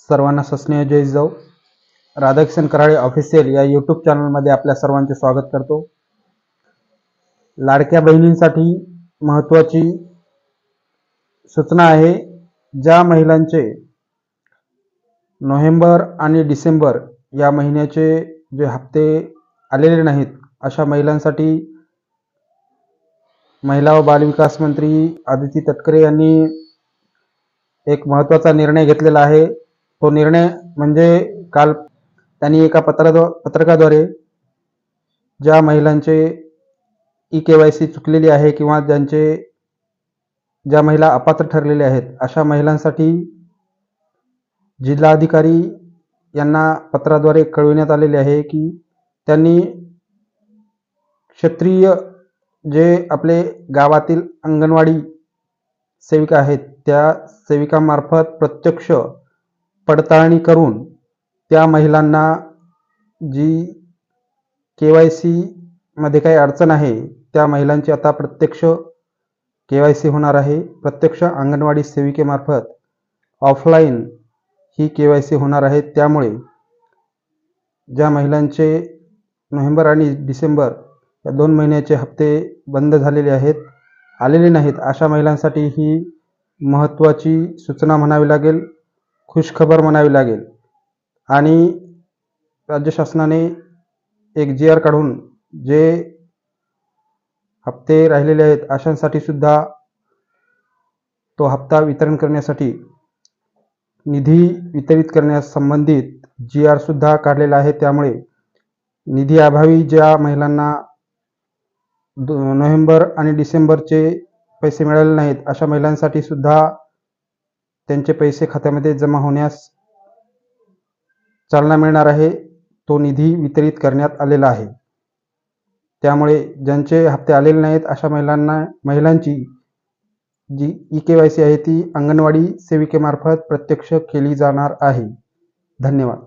सर्वांना सस्नेह जय जिजाऊ. राधाकिशन कराळे ऑफिशियल या यूट्यूब चॅनलमध्ये आपल्या सर्वांचे स्वागत करतो. लाडक्या बहिणींसाठी महत्त्वाची सूचना आहे. ज्या महिलांचे नोव्हेंबर आणि डिसेंबर या महिन्याचे जे हप्ते आलेले नाहीत, अशा महिलांसाठी महिला व बालविकास मंत्री आदिती तटकरे यांनी एक महत्त्वाचा निर्णय घेतलेला आहे. तो निर्णय म्हणजे काल त्यांनी एका पत्रकाद्वारे ज्या महिलांचे ई-KYC चुकलेली आहे किंवा ज्या महिला अपात्र ठरलेल्या आहेत, अशा महिलांसाठी जिल्हाधिकारी यांना पत्राद्वारे कळविण्यात आलेले आहे की त्यांनी क्षेत्रीय जे आपले गावातील अंगणवाडी सेविका आहेत, त्या सेविकांमार्फत प्रत्यक्ष पडताळणी करून त्या महिलांना जी KYC मध्ये काही अडचण आहे, त्या महिलांची आता प्रत्यक्ष KYC होणार आहे. प्रत्यक्ष अंगणवाडी सेविकेमार्फत ऑफलाईन ही KYC होणार आहे. त्यामुळे ज्या महिलांचे नोव्हेंबर आणि डिसेंबर या 2 महिन्याचे हप्ते बंद झालेले आहेत, आलेले नाहीत, अशा महिलांसाठी ही महत्त्वाची सूचना म्हणावी लागेल, खुशखबर म्हणावी लागेल. आणि राज्य शासनाने एक GR काढून जे हप्ते राहिलेले आहेत अशांसाठी सुद्धा तो हप्ता वितरण करण्यासाठी निधी वितरित करण्यास संबंधित GR सुद्धा काढलेला आहे. त्यामुळे निधी अभावी ज्या महिलांना नोव्हेंबर आणि डिसेंबरचे पैसे मिळाले नाहीत, अशा महिलांसाठी सुद्धा त्यांचे पैसे खात्यामध्ये जमा होण्यास चालना मिळणार आहे. तो निधी वितरित करण्यात आलेला आहे. त्यामुळे ज्यांचे हप्ते आलेले नाहीत अशा महिलांची जी ई-KYC आहे ती अंगणवाडी सेविकेमार्फत प्रत्यक्ष केली जाणार आहे. धन्यवाद.